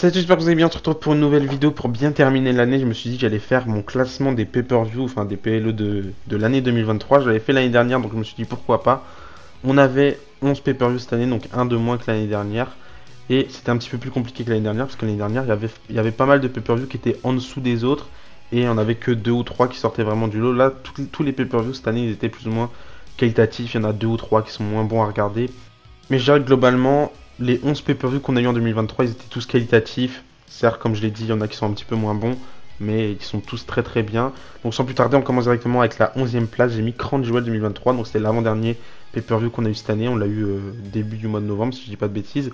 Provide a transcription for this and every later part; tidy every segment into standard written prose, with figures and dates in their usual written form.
Salut, j'espère que vous allez bien. On se retrouve pour une nouvelle vidéo pour bien terminer l'année. Je me suis dit que j'allais faire mon classement des pay-per-view, enfin des PLE de l'année 2023. Je l'avais fait l'année dernière, donc je me suis dit pourquoi pas. On avait 11 pay-per-view cette année, donc un de moins que l'année dernière. Et c'était un petit peu plus compliqué que l'année dernière, parce que l'année dernière, il y avait pas mal de pay-per-view qui étaient en dessous des autres. Et on avait que 2 ou 3 qui sortaient vraiment du lot. Là, tous les pay-per-view cette année, ils étaient plus ou moins qualitatifs. Il y en a 2 ou 3 qui sont moins bons à regarder. Mais je dirais que globalement, les 11 pay-per-view qu'on a eu en 2023, ils étaient tous qualitatifs. Certes, comme je l'ai dit, il y en a qui sont un petit peu moins bons, mais ils sont tous très très bien. Donc sans plus tarder, on commence directement avec la 11e place. J'ai mis Crown Jewel 2023, donc c'était l'avant-dernier pay-per-view qu'on a eu cette année. On l'a eu début du mois de novembre, si je dis pas de bêtises.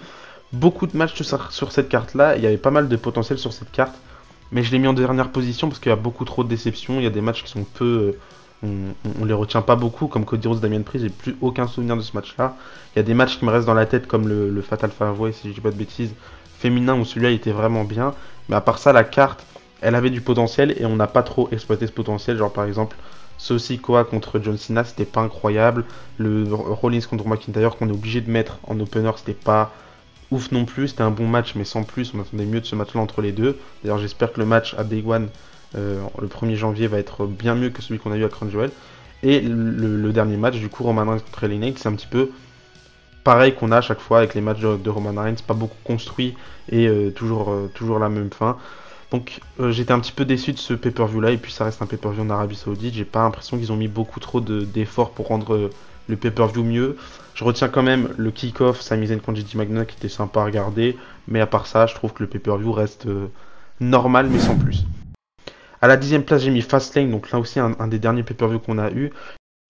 Beaucoup de matchs sur cette carte-là, il y avait pas mal de potentiel sur cette carte. Mais je l'ai mis en dernière position parce qu'il y a beaucoup trop de déceptions. Il y a des matchs qui sont peu... on les retient pas beaucoup, comme Cody Rhodes, Damian Priest. J'ai plus aucun souvenir de ce match-là. Il y a des matchs qui me restent dans la tête, comme le Fatal 5-Way, si je dis pas de bêtises, féminin, où celui-là était vraiment bien. Mais à part ça, la carte, elle avait du potentiel et on n'a pas trop exploité ce potentiel. Genre par exemple, Sikoa contre John Cena, c'était pas incroyable. Le Rollins contre McIntyre qu'on est obligé de mettre en opener, c'était pas ouf non plus. C'était un bon match, mais sans plus. On attendait mieux de ce match-là entre les deux. D'ailleurs, j'espère que le match à Day One, le 1er janvier, va être bien mieux que celui qu'on a eu à Crown Jewel. Et le dernier match, du coup, Roman Reigns contre LA Knight, c'est un petit peu pareil qu'on a à chaque fois avec les matchs de Roman Reigns, pas beaucoup construit et toujours la même fin. Donc j'étais un petit peu déçu de ce pay-per-view là, et puis ça reste un pay-per-view en Arabie Saoudite. J'ai pas l'impression qu'ils ont mis beaucoup trop d'efforts pour rendre le pay-per-view mieux. Je retiens quand même le kick-off Sami Zayn contre JD McDonagh qui était sympa à regarder, mais à part ça, je trouve que le pay-per-view reste normal mais sans plus. À la 10e place, j'ai mis Fastlane, donc là aussi un des derniers pay-per-view qu'on a eu.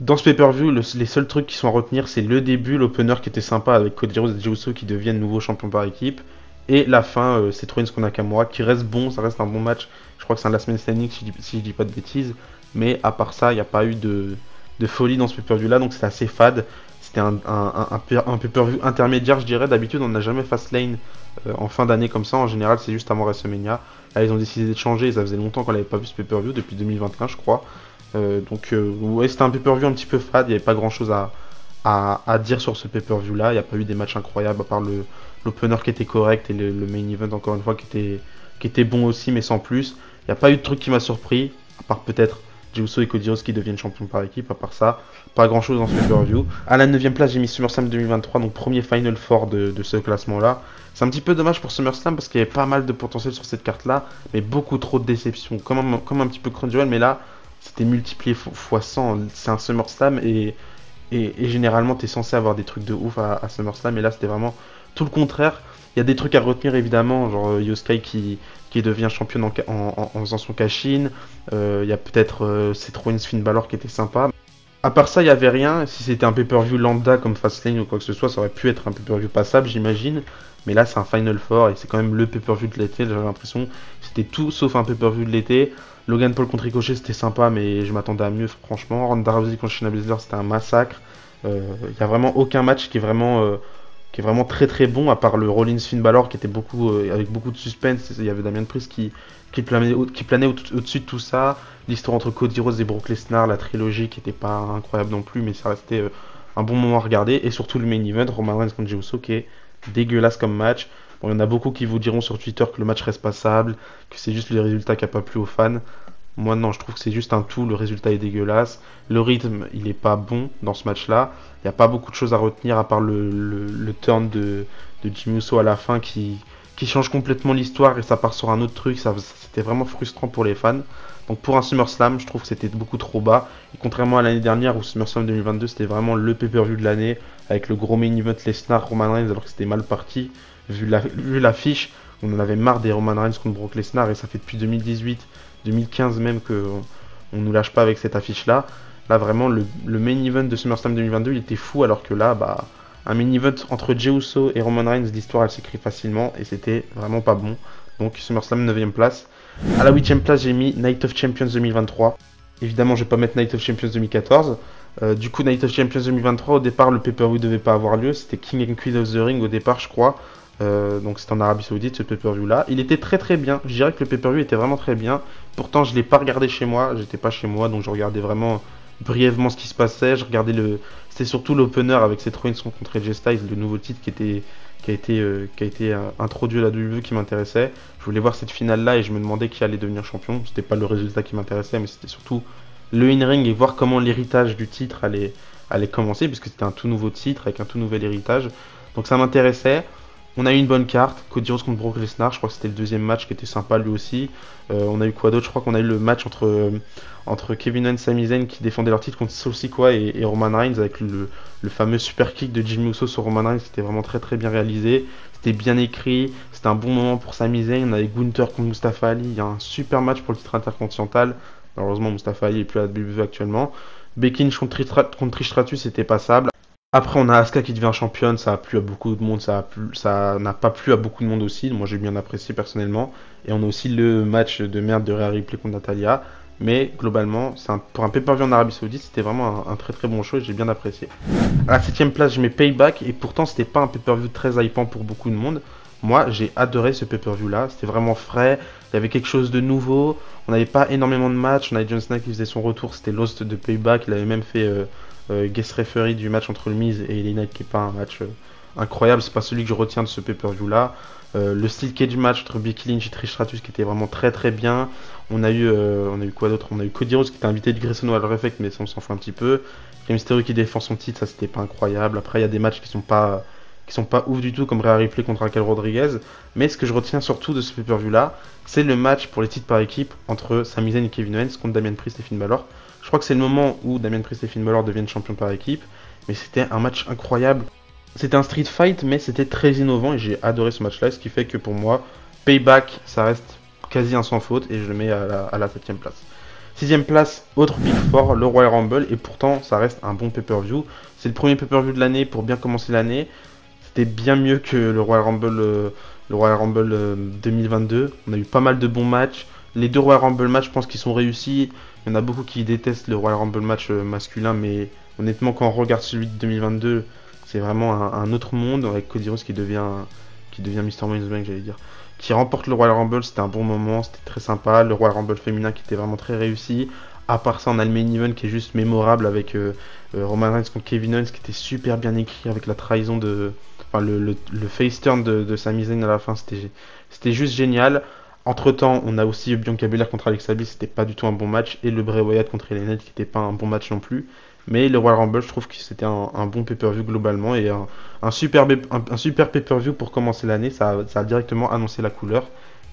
Dans ce pay-per-view, les seuls trucs qui sont à retenir, c'est le début, l'opener qui était sympa avec Cody Rhodes et Jey Uso qui deviennent nouveaux champions par équipe. Et la fin, c'est Seth Rollins contre Nakamura qui reste bon, ça reste un bon match. Je crois que c'est un last man standing si je dis pas de bêtises. Mais à part ça, il n'y a pas eu de folie dans ce pay-per-view là, donc c'est assez fade. C'était un pay-per-view intermédiaire, je dirais. D'habitude, on n'a jamais Fastlane en fin d'année comme ça. En général, c'est juste avant WrestleMania. Là, ils ont décidé de changer. Ça faisait longtemps qu'on n'avait pas vu ce pay-per-view, depuis 2021, je crois. Ouais, c'était un pay-per-view un petit peu fade. Il n'y avait pas grand-chose à dire sur ce pay-per-view là. Il n'y a pas eu des matchs incroyables à part l'opener qui était correct et le main event, encore une fois, qui était bon aussi, mais sans plus. Il n'y a pas eu de truc qui m'a surpris, à part peut-être Jey Uso et Cody Rhodes qui deviennent champions par équipe. À part ça, pas grand-chose dans ce pay-per-view. À la 9e place, j'ai mis SummerSlam 2023, donc premier Final Four de ce classement-là. C'est un petit peu dommage pour SummerSlam parce qu'il y avait pas mal de potentiel sur cette carte-là, mais beaucoup trop de déceptions. Comme un petit peu Crown Jewel, mais là, c'était multiplié fois 100. C'est un SummerSlam et généralement, tu es censé avoir des trucs de ouf à SummerSlam, et là, c'était vraiment tout le contraire. Il y a des trucs à retenir évidemment, genre Yoskai qui devient championne en faisant son cash-in. Il y a peut-être Seth Rollins Finn Balor qui était sympa. À part ça, il n'y avait rien. Si c'était un pay-per-view lambda comme Fastlane ou quoi que ce soit, ça aurait pu être un pay-per-view passable, j'imagine. Mais là, c'est un Final Four et c'est quand même le pay-per-view de l'été. J'avais l'impression que c'était tout sauf un pay-per-view de l'été. Logan Paul contre Ricochet, c'était sympa, mais je m'attendais à mieux, franchement. Ronda Rousey contre Shayna Baszler, c'était un massacre. Il n'y a vraiment aucun match qui est vraiment très très bon, à part le Rollins Finn Balor qui était avec beaucoup de suspense. Il y avait Damian Priest qui planait au-dessus de tout ça. L'histoire entre Cody Rhodes et Brock Lesnar, la trilogie qui était pas incroyable non plus, mais ça restait un bon moment à regarder. Et surtout le main event, Roman Reigns contre Jey Uso, qui est dégueulasse comme match. Bon, il y en a beaucoup qui vous diront sur Twitter que le match reste passable, que c'est juste le résultat qui a pas plu aux fans. Moi non, je trouve que c'est juste un tout, le résultat est dégueulasse, le rythme il est pas bon dans ce match-là, il n'y a pas beaucoup de choses à retenir à part le turn de Jimmy Uso à la fin qui change complètement l'histoire et ça part sur un autre truc, c'était vraiment frustrant pour les fans. Donc pour un SummerSlam, je trouve que c'était beaucoup trop bas, et contrairement à l'année dernière où SummerSlam 2022 c'était vraiment le pay-per-view de l'année, avec le gros main event Lesnar, Roman Reigns, alors que c'était mal parti, vu l'affiche, on en avait marre des Roman Reigns contre Brock Lesnar et ça fait depuis 2018, 2015 même que on nous lâche pas avec cette affiche là. Là vraiment le main event de SummerSlam 2022 il était fou, alors que là bah un main event entre Jey Uso et Roman Reigns, l'histoire elle s'écrit facilement et c'était vraiment pas bon. Donc SummerSlam 9ème place. À la 8ème place j'ai mis Night of Champions 2023. Évidemment je vais pas mettre Night of Champions 2014. Du coup Night of Champions 2023 au départ le pay-per-view devait pas avoir lieu, c'était King and Queen of the Ring au départ je crois. Donc c'était en Arabie Saoudite ce pay-per-view là. Il était très très bien. Je dirais que le pay-per-view était vraiment très bien. Pourtant je l'ai pas regardé chez moi. J'étais pas chez moi donc je regardais vraiment brièvement ce qui se passait. Je regardais c'était surtout l'opener avec Seth Rollins contre AJ Styles, le nouveau titre qui a été introduit à la WWE qui m'intéressait. Je voulais voir cette finale-là et je me demandais qui allait devenir champion. C'était pas le résultat qui m'intéressait, mais c'était surtout le in-ring et voir comment l'héritage du titre allait commencer, puisque c'était un tout nouveau titre avec un tout nouvel héritage. Donc ça m'intéressait. On a eu une bonne carte, Cody Rhodes contre Brock Lesnar, je crois que c'était le deuxième match qui était sympa lui aussi. On a eu quoi d'autre? Je crois qu'on a eu le match entre Kevin Owens et Sami Zayn qui défendaient leur titre contre Solo Sikoa et Roman Reigns avec le fameux super kick de Jimmy Uso sur Roman Reigns. C'était vraiment très très bien réalisé, c'était bien écrit, c'était un bon moment pour Sami Zayn. On avait Gunther contre Mustafa Ali, il y a un super match pour le titre intercontinental. Malheureusement Mustafa Ali est plus à la WWE actuellement. Becky Lynch contre Trish Stratus, c'était passable. Après, on a Asuka qui devient championne, ça a plu à beaucoup de monde, ça n'a pas plu à beaucoup de monde aussi. Moi, j'ai bien apprécié personnellement. Et on a aussi le match de merde de Rhea Ripley contre Natalia. Mais globalement, pour un pay-per-view en Arabie Saoudite, c'était vraiment un très très bon show et j'ai bien apprécié. À la 7ème place, je mets Payback et pourtant, c'était pas un pay-per-view très hypant pour beaucoup de monde. Moi, j'ai adoré ce pay-per-view là, c'était vraiment frais, il y avait quelque chose de nouveau. On n'avait pas énormément de matchs, on avait John Cena qui faisait son retour, c'était l'host de Payback, il avait même fait guest referee du match entre le Miz et LA Knight qui est pas un match incroyable, c'est pas celui que je retiens de ce pay-per-view là. Le steel cage match entre Becky Lynch et Trish Stratus qui était vraiment très très bien. On a eu quoi d'autre? On a eu Cody Rhodes qui était invité de Grayson Waller Effect, mais ça on s'en fout un petit peu. Rey Mysterio qui défend son titre, ça c'était pas incroyable. Après il y a des matchs qui sont pas ouf du tout comme Rhea Ripley contre Raquel Rodriguez. Mais ce que je retiens surtout de ce pay-per-view là, c'est le match pour les titres par équipe entre Sami Zayn et Kevin Owens contre Damian Priest et Finn Balor. Je crois que c'est le moment où Damian Priest et Finn Balor deviennent champions par équipe, mais c'était un match incroyable. C'était un street fight, mais c'était très innovant et j'ai adoré ce match-là, ce qui fait que pour moi, Payback, ça reste quasi un sans faute et je le mets à la 7ème place. 6ème place, autre Big Four, le Royal Rumble, et pourtant ça reste un bon pay-per-view. C'est le premier pay-per-view de l'année pour bien commencer l'année. C'était bien mieux que le Royal Rumble 2022. On a eu pas mal de bons matchs. Les deux Royal Rumble matchs, je pense qu'ils sont réussis. Il y en a beaucoup qui détestent le Royal Rumble match masculin, mais honnêtement, quand on regarde celui de 2022, c'est vraiment un autre monde avec Cody Rhodes qui devient Mr. Money in the Bank, j'allais dire. Qui remporte le Royal Rumble, c'était un bon moment, c'était très sympa. Le Royal Rumble féminin qui était vraiment très réussi. À part ça, on a le main event qui est juste mémorable avec Roman Reigns contre Kevin Owens qui était super bien écrit avec la trahison de. Enfin, le face turn de Sami Zayn à la fin, c'était juste génial. Entre temps, on a aussi Bianca Belair contre Alexa Bliss, c'était pas du tout un bon match. Et le Bray Wyatt contre LA Knight qui était pas un bon match non plus. Mais le Royal Rumble, je trouve que c'était un bon pay-per-view globalement et un super pay-per-view pour commencer l'année. Ça a directement annoncé la couleur.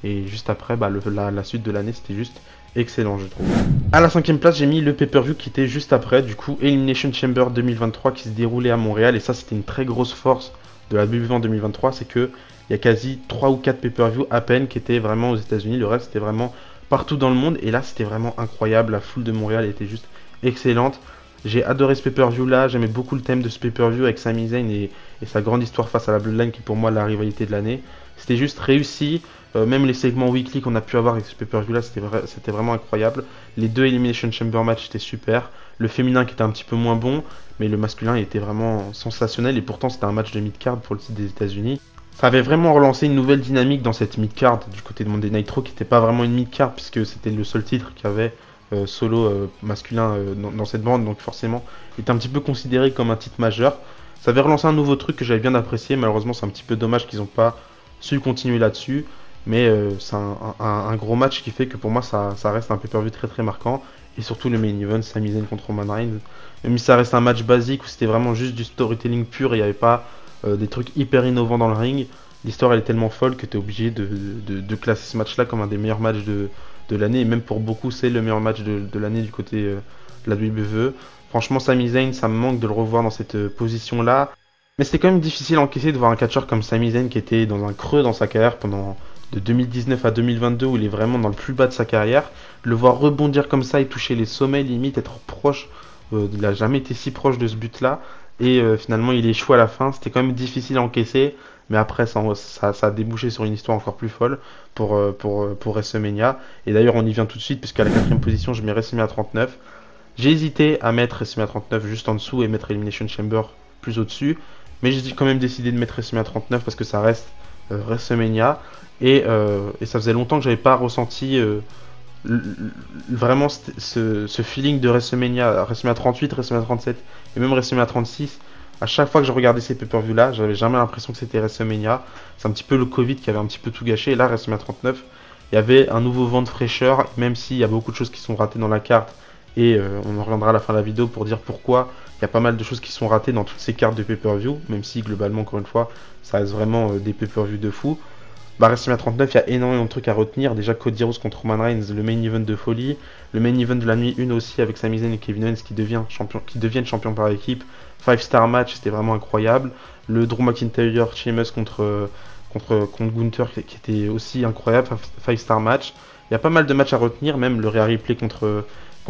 Et juste après, la suite de l'année, c'était juste excellent, je trouve. À la 5ème place, j'ai mis le pay-per-view qui était juste après, du coup, Elimination Chamber 2023 qui se déroulait à Montréal. Et ça, c'était une très grosse force de la WWE en 2023, c'est que il y a quasi 3 ou 4 pay-per-view à peine qui étaient vraiment aux États-Unis. Le reste, c'était vraiment partout dans le monde. Et là, c'était vraiment incroyable. La foule de Montréal était juste excellente. J'ai adoré ce pay-per-view là, j'aimais beaucoup le thème de ce pay-per-view avec Sami Zayn et sa grande histoire face à la Bloodline qui est pour moi la rivalité de l'année. C'était juste réussi, même les segments weekly qu'on a pu avoir avec ce pay-per-view là, c'était vraiment incroyable. Les deux Elimination Chamber match étaient super, le féminin qui était un petit peu moins bon, mais le masculin était vraiment sensationnel et pourtant c'était un match de mid-card pour le titre des États-Unis. Ça avait vraiment relancé une nouvelle dynamique dans cette mid-card du côté de Monday Nitro qui n'était pas vraiment une mid-card puisque c'était le seul titre qu'il y avait solo masculin dans cette bande, donc forcément il était un petit peu considéré comme un titre majeur. Ça avait relancé un nouveau truc que j'avais bien apprécié. Malheureusement c'est un petit peu dommage qu'ils n'ont pas su continuer là-dessus, mais c'est un gros match qui fait que pour moi ça reste un pay-per-view très très marquant. Et surtout le main event, Sami Zayn contre Roman Reigns, même si ça reste un match basique où c'était vraiment juste du storytelling pur et il n'y avait pas des trucs hyper innovants dans le ring. L'histoire elle est tellement folle que tu es obligé de classer ce match là comme un des meilleurs matchs de l'année, et même pour beaucoup c'est le meilleur match de l'année du côté de la WWE. Franchement Sami Zayn, ça me manque de le revoir dans cette position là, mais c'était quand même difficile à encaisser de voir un catcheur comme Sami Zayn qui était dans un creux dans sa carrière pendant de 2019 à 2022 où il est vraiment dans le plus bas de sa carrière, le voir rebondir comme ça et toucher les sommets limite, être proche, il n'a jamais été si proche de ce but là, et finalement il échoue à la fin. C'était quand même difficile à encaisser, mais après ça a débouché sur une histoire encore plus folle pour WrestleMania. Et d'ailleurs on y vient tout de suite puisqu'à la 4ème position je mets WrestleMania 39. J'ai hésité à mettre WrestleMania 39 juste en dessous et mettre Elimination Chamber plus au dessus, mais j'ai quand même décidé de mettre WrestleMania 39 parce que ça reste WrestleMania et ça faisait longtemps que j'avais pas ressenti vraiment ce feeling de WrestleMania 38, WrestleMania 37 et même WrestleMania 36. À chaque fois que je regardais ces pay-per-view là, j'avais jamais l'impression que c'était WrestleMania. C'est un petit peu le Covid qui avait un petit peu tout gâché. Et là, WrestleMania 39, il y avait un nouveau vent de fraîcheur, même s'il y a beaucoup de choses qui sont ratées dans la carte. Et on en reviendra à la fin de la vidéo pour dire pourquoi il y a pas mal de choses qui sont ratées dans toutes ces cartes de pay-per-view, même si globalement, encore une fois, ça reste vraiment des pay-per-view de fou. Bah, WrestleMania 39, il y a énormément de trucs à retenir. Déjà, Cody Rhodes contre Roman Reigns, le main event de folie. Le main event de la nuit 1 aussi avec Sami Zayn et Kevin Owens qui deviennent champions par équipe. 5-star match, c'était vraiment incroyable. Le Drew McIntyre, Sheamus contre Gunther qui était aussi incroyable. 5-star match. Il y a pas mal de matchs à retenir, même le Rhea Ripley contre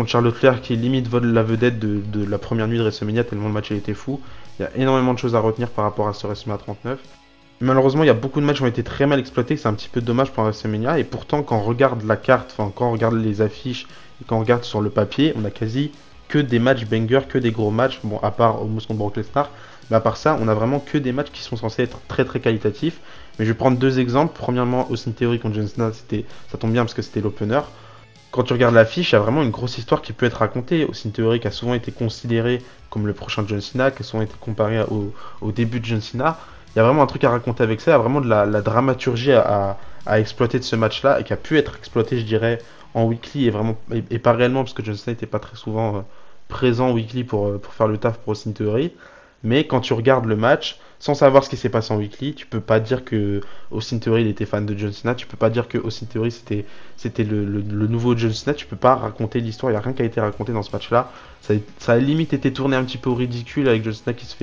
Charlotte Flair qui limite vole la vedette de la première nuit de WrestleMania tellement le match a été fou. Il y a énormément de choses à retenir par rapport à ce WrestleMania 39. Malheureusement, il y a beaucoup de matchs qui ont été très mal exploités, c'est un petit peu dommage pour un WrestleMania. Et pourtant, quand on regarde la carte, enfin quand on regarde les affiches et quand on regarde sur le papier, on a quasi que des matchs bangers, que des gros matchs. Bon, à part Omos contre Brock Lesnar, mais à part ça, on a vraiment que des matchs qui sont censés être très très qualitatifs. Mais je vais prendre deux exemples. Premièrement, Austin Theory contre John Cena, ça tombe bien parce que c'était l'opener. Quand tu regardes l'affiche, il y a vraiment une grosse histoire qui peut être racontée. Austin Theory qui a souvent été considéré comme le prochain John Cena, qui a souvent été comparé au début de John Cena. Il y a vraiment un truc à raconter avec ça, il y a vraiment de la dramaturgie à exploiter de ce match-là, et qui a pu être exploité, je dirais, en weekly, et pas réellement, parce que John Cena n'était pas très souvent présent en weekly pour faire le taf pour Austin Theory. Mais quand tu regardes le match, sans savoir ce qui s'est passé en weekly, tu peux pas dire que Austin Theory il était fan de John Cena, tu peux pas dire que Austin Theory c'était le nouveau John Cena, tu peux pas raconter l'histoire, il n'y a rien qui a été raconté dans ce match-là. Ça a limite été tourné un petit peu au ridicule avec John Cena qui se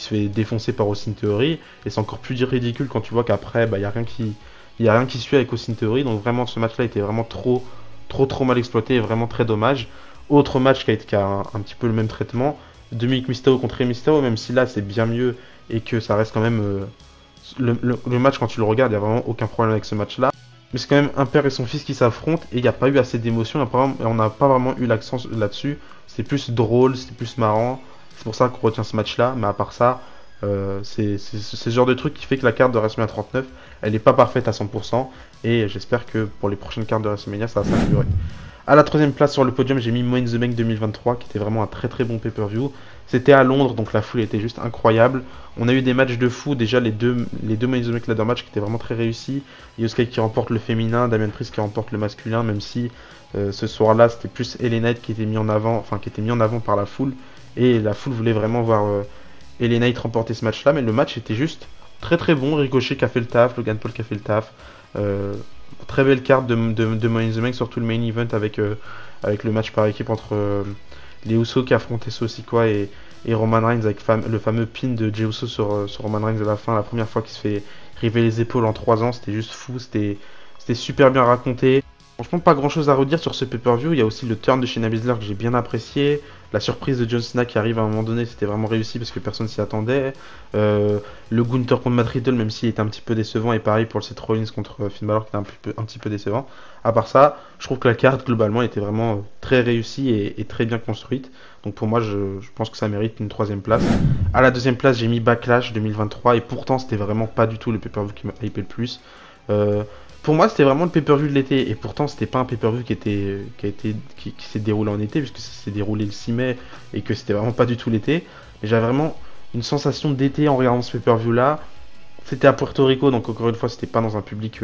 fait défoncer par Austin Theory, et c'est encore plus ridicule quand tu vois qu'après il y a rien qui suit avec Austin Theory. Donc vraiment ce match là était vraiment trop mal exploité et vraiment très dommage. Autre match qui a un petit peu le même traitement, Dominic Mysterio contre Rey Mysterio, même si là c'est bien mieux et que ça reste quand même le match, quand tu le regardes, il n'y a vraiment aucun problème avec ce match là, mais c'est quand même un père et son fils qui s'affrontent et il n'y a pas eu assez d'émotion, on n'a pas vraiment eu l'accent là-dessus. C'est plus drôle, c'est plus marrant. C'est pour ça qu'on retient ce match-là, mais à part ça, c'est ce genre de truc qui fait que la carte de WrestleMania 39, elle n'est pas parfaite à 100%, et j'espère que pour les prochaines cartes de WrestleMania, ça va s'améliorer. À la troisième place sur le podium, j'ai mis Money in the Bank 2023, qui était vraiment un très très bon pay-per-view. C'était à Londres, donc la foule était juste incroyable. On a eu des matchs de fou, déjà les deux Money in the Bank ladder match qui étaient vraiment très réussis. Io Sky qui remporte le féminin, Damian Priest qui remporte le masculin, même si ce soir-là c'était plus LA Knight qui était mis en avant, par la foule. Et la foule voulait vraiment voir LA Knight remporter ce match-là, mais le match était juste très très bon. Ricochet qui a fait le taf, Logan Paul qui a fait le taf. Très belle carte de Money in the Bank, surtout le main event avec le match par équipe entre les Usos qui affrontaient Sikoa et Roman Reigns, avec le fameux pin de Jey Uso sur Roman Reigns à la fin, la première fois qu'il se fait river les épaules en 3 ans. C'était juste fou, c'était super bien raconté. Franchement, pas grand chose à redire sur ce pay-per-view. Il y a aussi le turn de Shayna Baszler que j'ai bien apprécié. La surprise de John Cena qui arrive à un moment donné, c'était vraiment réussi parce que personne s'y attendait. Le Gunther contre Matt Riddle, même s'il était un petit peu décevant, et pareil pour le Seth Rollins contre Finn Balor qui était un petit peu décevant. À part ça, je trouve que la carte globalement était vraiment très réussie et très bien construite. Donc pour moi, je pense que ça mérite une troisième place. À la deuxième place, j'ai mis Backlash 2023, et pourtant c'était vraiment pas du tout le pay-per-view qui m'a hypé le plus. Pour moi, c'était vraiment le pay-per-view de l'été, et pourtant c'était pas un pay-per-view qui s'est déroulé en été, puisque ça s'est déroulé le 6 mai et que c'était vraiment pas du tout l'été. Mais j'avais vraiment une sensation d'été en regardant ce pay-per-view là. C'était à Puerto Rico, donc encore une fois, c'était pas dans un public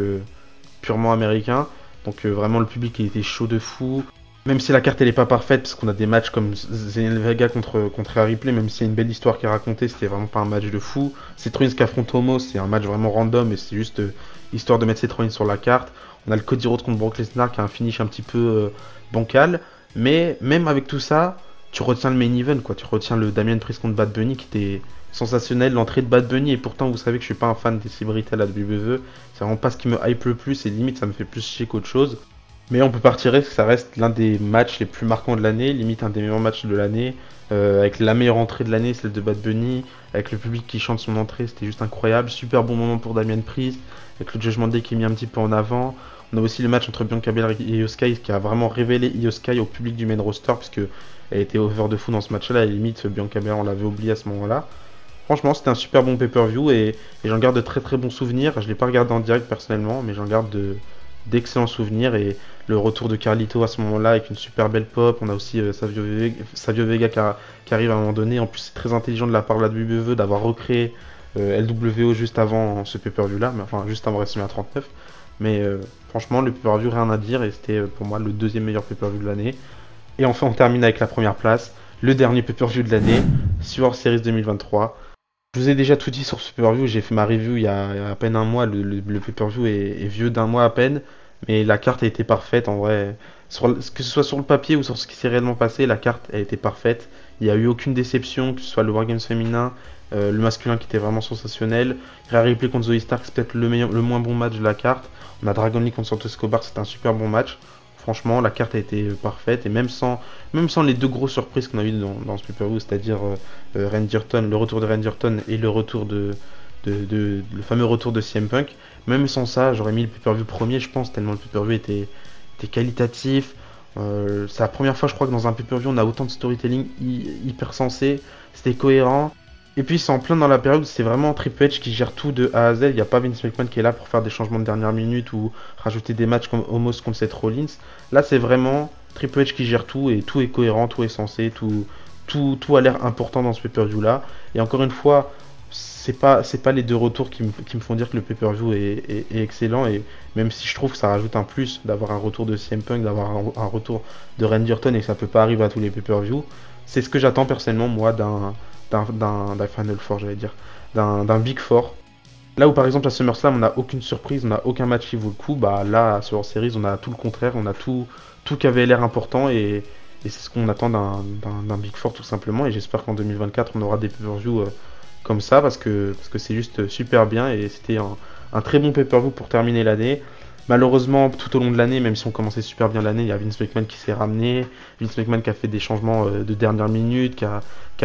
purement américain, donc vraiment le public il était chaud de fou. Même si la carte elle est pas parfaite, parce qu'on a des matchs comme Zelina Vega contre Rhea Ripley, même s'il y a une belle histoire qui est racontée, c'était vraiment pas un match de fou. Seth Rollins qui affronte Omos, c'est un match vraiment random, et c'est juste histoire de mettre Seth Rollins sur la carte. On a le Cody Rhodes contre Brock Lesnar qui a un finish un petit peu bancal, mais même avec tout ça, tu retiens le main event, quoi. Tu retiens le Damian Priest contre Bad Bunny qui était sensationnel, l'entrée de Bad Bunny, et pourtant vous savez que je suis pas un fan des célébrités à la WWE, c'est vraiment pas ce qui me hype le plus, et limite ça me fait plus chier qu'autre chose. Mais on peut pas retirer que ça reste l'un des matchs les plus marquants de l'année, limite un des meilleurs matchs de l'année, avec la meilleure entrée de l'année, celle de Bad Bunny, avec le public qui chante son entrée, c'était juste incroyable. Super bon moment pour Damian Priest, avec le Judgment Day qui est mis un petit peu en avant. On a aussi le match entre Bianca Belair et Io Sky qui a vraiment révélé Io Sky au public du main roster, puisque elle était over de fou dans ce match-là, et limite Bianca Belair on l'avait oublié à ce moment-là. Franchement, c'était un super bon pay-per-view, et j'en garde de très très bons souvenirs. Je l'ai pas regardé en direct personnellement, mais j'en garde d'excellents souvenirs. Et le retour de Carlito à ce moment-là avec une super belle pop. On a aussi Savio Vega qui arrive à un moment donné. En plus, c'est très intelligent de la part de la WWE d'avoir recréé LWO juste avant ce pay-per-view là, mais enfin juste avant WrestleMania 39. Mais franchement, le pay-per-view, rien à dire, et c'était pour moi le deuxième meilleur pay-per-view de l'année. Et enfin, on termine avec la première place, le dernier pay-per-view de l'année, Survivor Series 2023. Je vous ai déjà tout dit sur ce pay-per-view, j'ai fait ma review il y a à peine un mois, le pay-per-view est vieux d'un mois à peine, mais la carte a été parfaite en vrai. Que ce soit sur le papier ou sur ce qui s'est réellement passé, la carte a été parfaite. Il n'y a eu aucune déception, que ce soit le Wargames féminin, le masculin qui était vraiment sensationnel. Rhea Ripley contre Zoe Stark, c'est peut-être le moins bon match de la carte. On a Dragon Lee contre Santos Escobar, c'était un super bon match. Franchement, la carte a été parfaite, et même sans les deux grosses surprises qu'on a eu dans ce pay-per-view, c'est-à-dire Randy Orton, le retour de Randy Orton et le le fameux retour de CM Punk, même sans ça, j'aurais mis le pay-per-view premier, je pense, tellement le pay-per-view était qualitatif. C'est la première fois, je crois, que dans un pay-per-view, on a autant de storytelling hyper sensé, c'était cohérent. Et puis c'est en plein dans la période où c'est vraiment Triple H qui gère tout de A à Z. Il n'y a pas Vince McMahon qui est là pour faire des changements de dernière minute ou rajouter des matchs comme Omos contre Seth Rollins. Là c'est vraiment Triple H qui gère tout, et tout est cohérent, tout est sensé, tout a l'air important dans ce pay-per-view là. Et encore une fois, c'est pas les deux retours qui me font dire que le pay-per-view est excellent. Et même si je trouve que ça rajoute un plus d'avoir un retour de CM Punk, d'avoir un retour de Randy Orton, et que ça peut pas arriver à tous les pay-per-view, c'est ce que j'attends personnellement moi d'un Final Four, j'allais dire, d'un Big Four. Là où par exemple à SummerSlam on n'a aucune surprise, on n'a aucun match qui vaut le coup, bah là sur Series on a tout le contraire, on a tout qui avait l'air important, et c'est ce qu'on attend d'un Big Four tout simplement. Et j'espère qu'en 2024 on aura des pay-per-view comme ça, parce que c'est juste super bien, et c'était un très bon pay-per-view pour terminer l'année. Malheureusement, tout au long de l'année, même si on commençait super bien l'année, il y a Vince McMahon qui s'est ramené. Vince McMahon qui a fait des changements de dernière minute, qui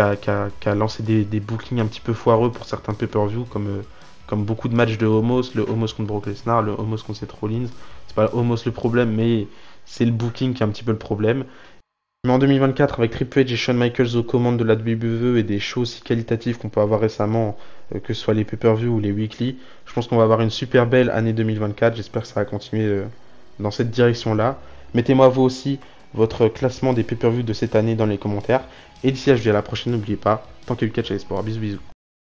a lancé des bookings un petit peu foireux pour certains pay-per-view, comme beaucoup de matchs de Homos, le Homos contre Brock Lesnar, le Homos contre Seth Rollins. C'est pas Homos le problème, mais c'est le booking qui est un petit peu le problème. Mais en 2024, avec Triple H et Shawn Michaels aux commandes de la WWE et des shows aussi qualitatifs qu'on peut avoir récemment, que ce soit les pay-per-view ou les weekly, je pense qu'on va avoir une super belle année 2024. J'espère que ça va continuer dans cette direction-là. Mettez-moi vous aussi votre classement des pay-per-view de cette année dans les commentaires. Et d'ici là, je vous dis à la prochaine. N'oubliez pas, tant qu'il y a eu catch à l'espoir. Bisous bisous.